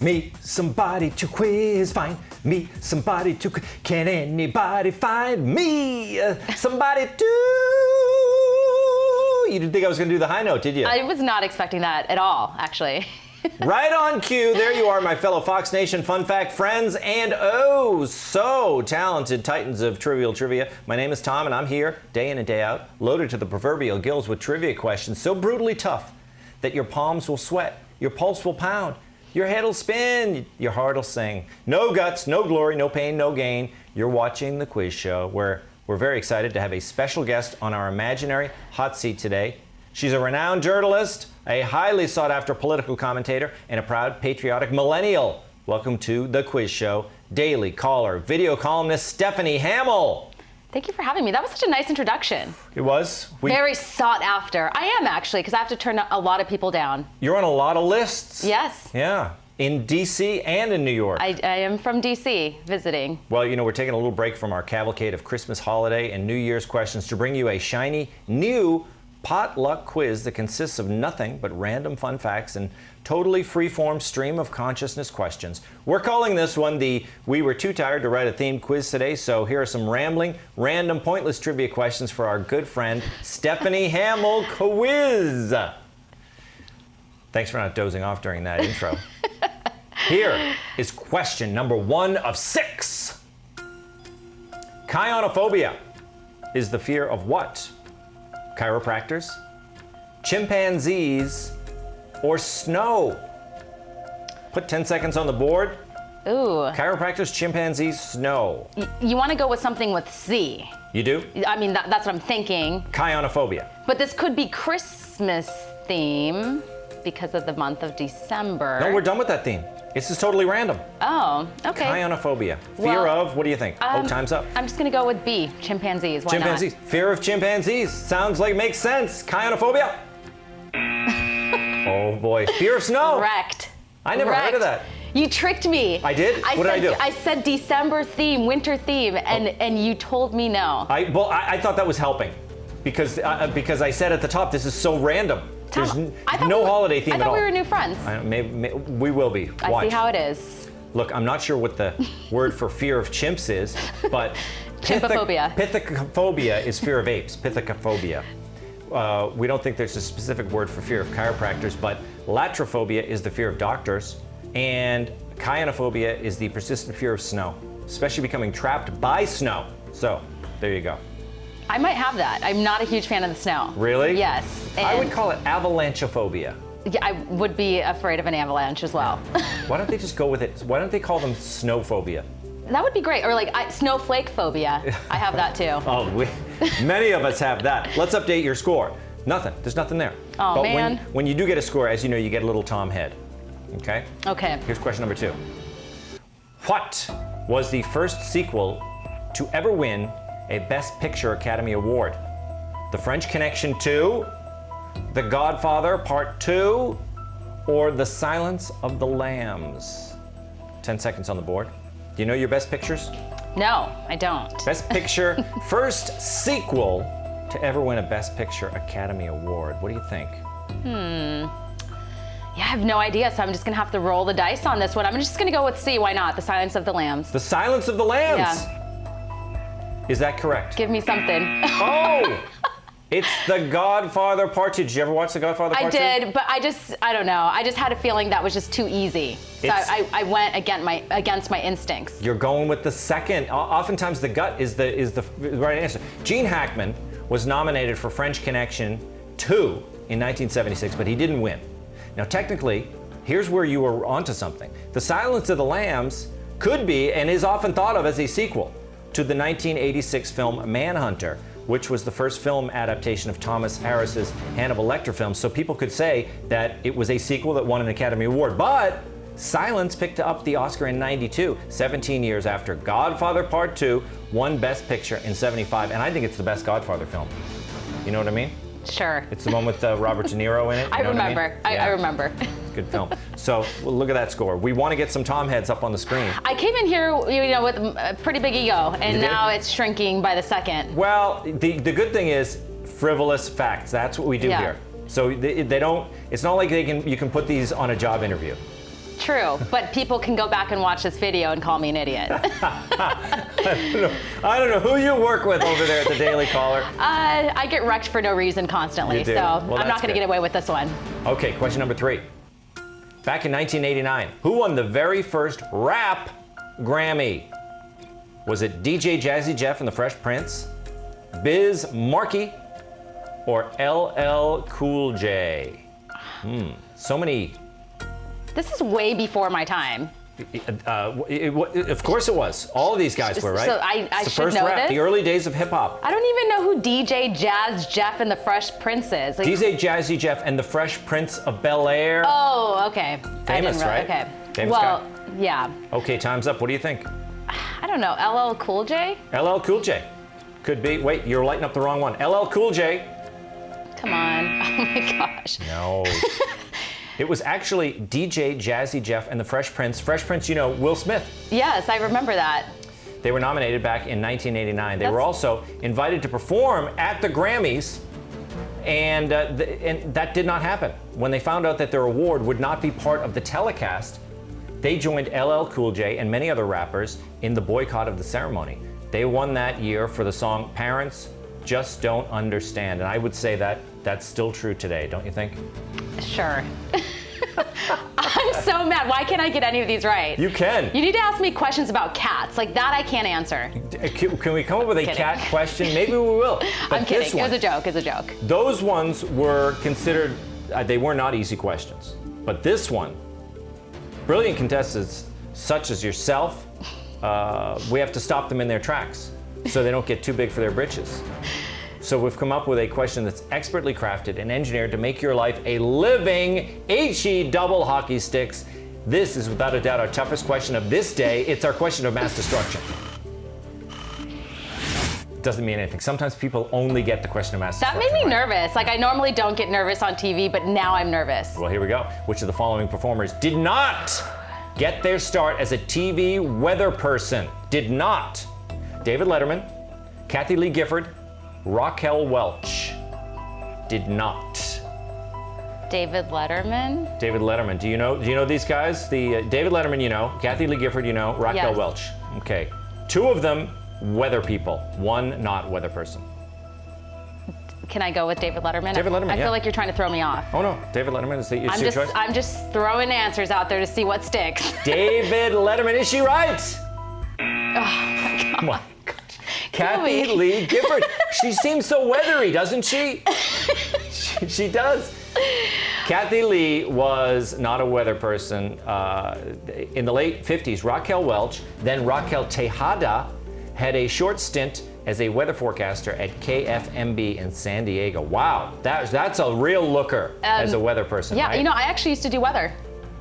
Me somebody to quiz, find me somebody to quiz. Can anybody find me somebody to? You didn't think I was going to do the high note, did you? I was not expecting that at all, actually. Right on cue. There you are, my fellow Fox Nation Fun Fact friends and oh, so talented titans of trivial trivia. My name is Tom, and I'm here day in and day out, loaded to the proverbial gills with trivia questions so brutally tough that your palms will sweat, your pulse will pound, your head will spin, your heart will sing. No guts, no glory, no pain, no gain. You're watching the quiz show, where we're very excited to have a special guest on our imaginary hot seat today. She's a renowned journalist, a highly sought-after political commentator, and a proud patriotic millennial. Welcome to the quiz show, daily caller, video columnist Stephanie Hamill. Thank you for having me. That was such a nice introduction. It was. Very sought after. I am, actually, because I have to turn a lot of people down. You're on a lot of lists. Yes. Yeah, in D.C. and in New York. I am from D.C. visiting. Well, you know, we're taking a little break from our cavalcade of Christmas holiday and New Year's questions to bring you a shiny, new potluck quiz that consists of nothing but random fun facts and totally free-form stream of consciousness questions. We're calling this one the We Were Too Tired to Write a Themed Quiz Today, so here are some rambling, random, pointless trivia questions for our good friend Stephanie Hamill Quiz. Thanks for not dozing off during that intro. Here is question number 1 of 6. Chionophobia is the fear of what? Chiropractors, chimpanzees, or snow? Put 10 seconds on the board. Ooh. Chiropractors, chimpanzees, snow. You want to go with something with C. You do? I mean, that's what I'm thinking. Chionophobia. But this could be Christmas theme because of the month of December. No, we're done with that theme. This is totally random. Oh, okay. Chionophobia. Fear of, what do you think? Time's up. I'm just going to go with B, chimpanzees. Why Chimpanzees. not? Fear of chimpanzees. Sounds like it makes sense. Chionophobia. Oh boy. Fear of snow. Correct. I never heard of that. You tricked me. I did? What did I do? I said December theme, winter theme, and you told me no. I thought that was helping because I said at the top, this is so random. There's no holiday theme at all. I thought we were new friends. Maybe we will be. Watch. I see how it is. Look, I'm not sure what the word for fear of chimps is, but Chimpophobia. Pithecophobia is fear of apes. Pithecophobia. We don't think there's a specific word for fear of chiropractors, but latrophobia is the fear of doctors, and chionophobia is the persistent fear of snow, especially becoming trapped by snow. So there you go. I might have that. I'm not a huge fan of the snow. Really? Yes. I would call it avalanchophobia. Yeah, I would be afraid of an avalanche as well. Why don't they just go with it? Why don't they call them snowphobia? That would be great. Or like snowflake phobia. I have that too. Oh, many of us have that. Let's update your score. Nothing. There's nothing there. Oh, but man. When you do get a score, as you know, you get a little Tom head. Okay? Okay. Here's question number 2. What was the first sequel to ever win a Best Picture Academy Award? The French Connection 2, The Godfather Part 2, or The Silence of the Lambs? 10 seconds on the board. Do you know your Best Pictures? No, I don't. Best Picture, first sequel to ever win a Best Picture Academy Award. What do you think? Yeah, I have no idea, so I'm just gonna have to roll the dice on this one. I'm just gonna go with C, why not? The Silence of the Lambs. The Silence of the Lambs? Yeah. Is that correct? Give me something. Oh! It's The Godfather Part 2. Did you ever watch The Godfather Part 2? I did, but I don't know. I just had a feely that was just too easy. So I went against my instincts. You're going with the second. Oftentimes the gut is the right answer. Gene Hackman was nominated for French Connection 2 in 1976, but he didn't win. Now technically, here's where you were onto something. The Silence of the Lambs could be and is often thought of as a sequel to the 1986 film Manhunter, which was the first film adaptation of Thomas Harris's Hannibal Lecter film. So people could say that it was a sequel that won an Academy Award. But Silence picked up the Oscar in '92, 17 years after Godfather Part 2 won Best Picture in '75. And I think it's the best Godfather film. You know what I mean? Sure. It's the one with Robert De Niro in it. I remember. I remember. Good film. So look at that score. We want to get some Tom heads up on the screen. I came in here, with a pretty big ego, and now it's shrinking by the second. Well, the good thing is frivolous facts. That's what we do here. So they don't. It's not like you can put these on a job interview. True, but people can go back and watch this video and call me an idiot. I don't know who you work with over there at the Daily Caller. I get wrecked for no reason constantly, You do? so Well, I'm not going to get away with this one. Okay, question number 3. Back in 1989, who won the very first rap Grammy? Was it DJ Jazzy Jeff and the Fresh Prince, Biz Markie, or LL Cool J? So many. This is way before my time. Of course it was. All of these guys were, right? So I It's the should first know rap, this? the early days of hip hop. I don't even know who DJ Jazz Jeff and the Fresh Prince is. Like, DJ Jazzy Jeff and the Fresh Prince of Bel-Air. oh, okay. Famous, right? Okay. Famous well, guy. yeah. Okay, time's up. What do you think? I don't know. LL Cool J? LL Cool J. Could be. Wait, you're lighting up the wrong one. LL Cool J. Come on. Oh my gosh. No. It was actually DJ Jazzy Jeff and the Fresh Prince. Fresh Prince, you know, Will Smith. Yes, I remember that. They were nominated back in 1989. They were also invited to perform at the Grammys, and that did not happen. When they found out that their award would not be part of the telecast, they joined LL Cool J and many other rappers in the boycott of the ceremony. They won that year for the song Parents Just Don't Understand, and I would say that that's still true today, don't you think? Sure. I'm so mad. Why can't I get any of these right? You can. You need to ask me questions about cats. Like that I can't answer. Can we come up with a Kidding. cat question? Maybe we will. But I'm kidding. this one, It was a joke. It's a joke. those ones were considered, they were not easy questions. But this one, brilliant contestants such as yourself, we have to stop them in their tracks so they don't get too big for their britches. So we've come up with a question that's expertly crafted and engineered to make your life a living HE double hockey sticks. This is without a doubt our toughest question of this day. It's our question of mass destruction. Doesn't mean anything. Sometimes people only get the question of mass That destruction. made me right? nervous. Like I normally don't get nervous on TV, but now I'm nervous. Well, here we go. Which of the following performers did not get their start as a TV weather person? Did not. David Letterman, Kathy Lee Gifford, Raquel Welch. Did not. David Letterman. David Letterman. Do you know these guys? The David Letterman, you know. Kathy Lee Gifford, you know. Raquel Yes. Welch. Okay. 2 of them weather people. 1 not weather person. Can I go with David Letterman? David Letterman, I yeah. feel like you're trying to throw me off. Oh no, David Letterman is your choice. I'm just throwing answers out there to see what sticks. David Letterman, is she right? Oh my God. Come on. Kathy me. Lee Gifford. She seems so weathery, doesn't she? She does. Kathy Lee was not a weather person. In the late 50s, Raquel Welch, then Raquel Tejada, had a short stint as a weather forecaster at KFMB in San Diego. Wow, that's a real looker as a weather person, Yeah, right? you know, I actually used to do weather.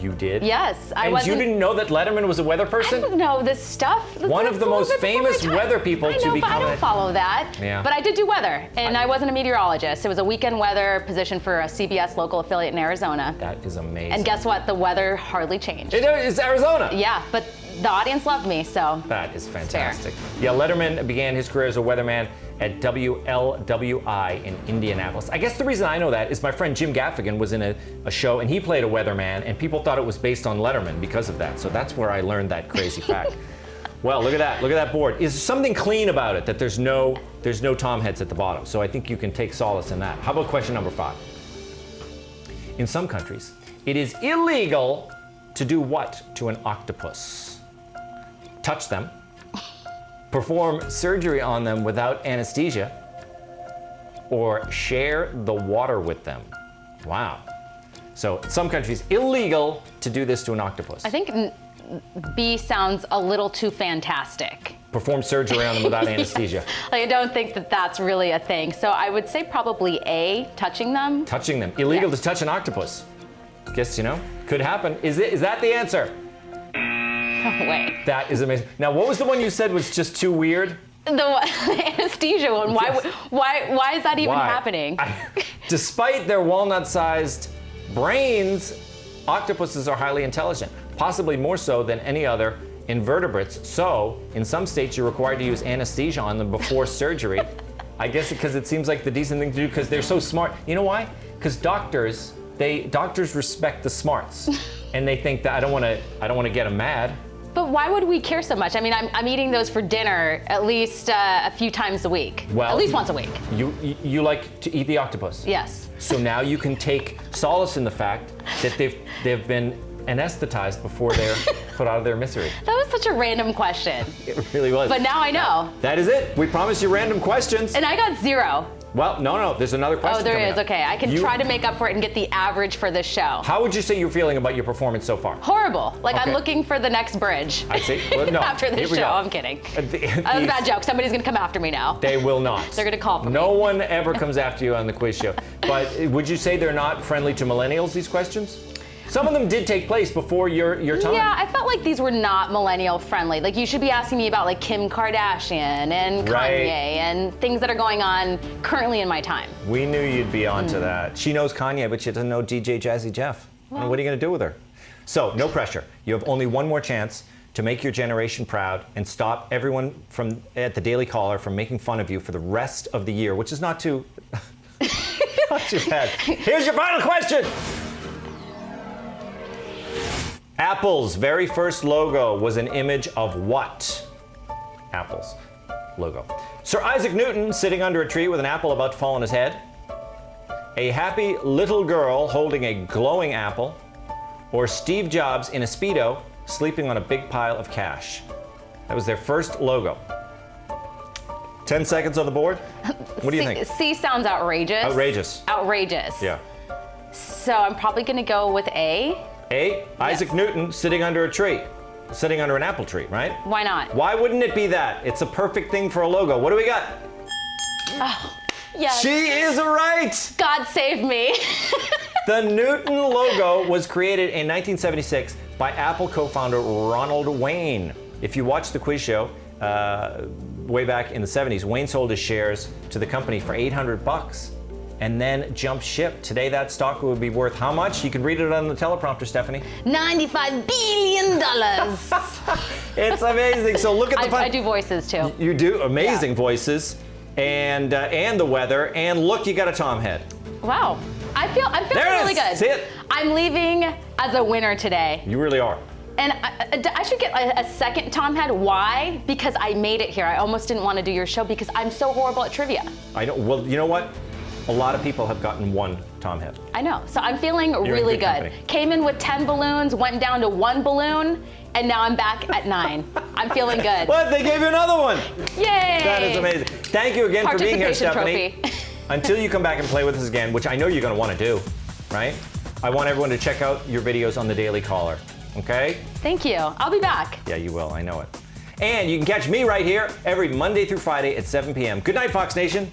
You did? Yes, I And wasn't. you didn't know that Letterman was a weather I person? don't know this stuff. One of the most famous weather people I to know, become but I a- don't follow that. Yeah. But I did do weather, and I wasn't a meteorologist. It was a weekend weather position for a CBS local affiliate in Arizona. That is amazing. And guess what? The weather hardly changed. It's Arizona. Yeah, but the audience loved me, so. That is fantastic. Yeah, Letterman began his career as a weatherman at WLWI in Indianapolis. I guess the reason I know that is my friend Jim Gaffigan was in a show and he played a weatherman and people thought it was based on Letterman because of that. So that's where I learned that crazy fact. Well, look at that. Look at that board. Is there something clean about it that there's no tom heads at the bottom? So I think you can take solace in that. How about question number 5? In some countries, it is illegal to do what to an octopus? Touch them, perform surgery on them without anesthesia, or share the water with them. Wow. So in some countries, illegal to do this to an octopus. I think B sounds a little too fantastic. Perform surgery on them without anesthesia. Like, I don't think that that's really a thing. So I would say probably A, touching them. Touching them. Illegal Yeah. to touch an octopus. Guess, could happen. Is that the answer? No way. That is amazing. Now, what was the one you said was just too weird? The anesthesia one. Why is that even Why? happening? Despite their walnut-sized brains, octopuses are highly intelligent, possibly more so than any other invertebrates. So, in some states, you're required to use anesthesia on them before surgery. I guess because it seems like the decent thing to do because they're so smart. You know why? Because doctors doctors respect the smarts, and they think that I don't want to get them mad. But why would we care so much? I mean, I'm eating those for dinner at least a few times a week. Well, at least once a week. You like to eat the octopus. Yes. So now you can take solace in the fact that they've been anesthetized before they're put out of their misery. That was such a random question. It really was. But now I know. That is it. We promised you random questions. And I got 0. Well, no, there's another question. Oh, there coming is. up. Okay, I can try to make up for it and get the average for this show. How would you say you're feeling about your performance so far? Horrible. Like Okay. I'm looking for the next bridge. I see. Well, no. After this Here we show, go. I'm kidding. That was a bad joke. Somebody's gonna come after me now. They will not. They're gonna call for No me. one ever comes after you on the quiz show. But would you say they're not friendly to millennials, these questions? Some of them did take place before your time. Yeah, I felt like these were not millennial friendly. Like you should be asking me about like Kim Kardashian and Kanye Right. and things that are going on currently in my time. We knew you'd be onto that. She knows Kanye, but she doesn't know DJ Jazzy Jeff. And what are you going to do with her? So, no pressure. You have only one more chance to make your generation proud and stop everyone at the Daily Caller from making fun of you for the rest of the year, which is not too, not too bad. Here's your final question. Apple's very first logo was an image of what? Apple's logo. Sir Isaac Newton sitting under a tree with an apple about to fall on his head. A happy little girl holding a glowing apple. Or Steve Jobs in a Speedo sleeping on a big pile of cash. That was their first logo. 10 seconds on the board. What do you think? C sounds outrageous. Outrageous. Outrageous. Yeah. So I'm probably gonna go with A. A, Isaac Newton sitting under a tree. Sitting under an apple tree, right? Why not? Why wouldn't it be that? It's a perfect thing for a logo. What do we got? Yes. She is right! God save me. The Newton logo was created in 1976 by Apple co-founder Ronald Wayne. If you watch the quiz show, way back in the 70s, Wayne sold his shares to the company for $800 and then jumped ship. Today that stock would be worth how much? You can read it on the teleprompter, Stephanie. $95 billion. It's amazing. So look at the I do voices too. You do amazing voices and the weather, and look, you got a Tom head. Wow. I'm feeling There it really is. good. See it? I'm leaving as a winner today. You really are. And I should get a second Tom head. Why? Because I made it here. I almost didn't want to do your show because I'm so horrible at trivia. I don't. Well, you know what? A lot of people have gotten one Tom head. I know. So I'm feeling in really good good. company. Came in with 10 balloons, went down to 1 balloon, and now I'm back at 9. I'm feeling good. What? They gave you another one. Yay! That is amazing. Thank you again for being here, Participation Stephanie. trophy. Until you come back and play with us again, which I know you're going to want to do, right? I want everyone to check out your videos on the Daily Caller. Okay? Thank you. I'll be back. Yeah, you will. I know it. And you can catch me right here every Monday through Friday at 7 p.m. Good night, Fox Nation.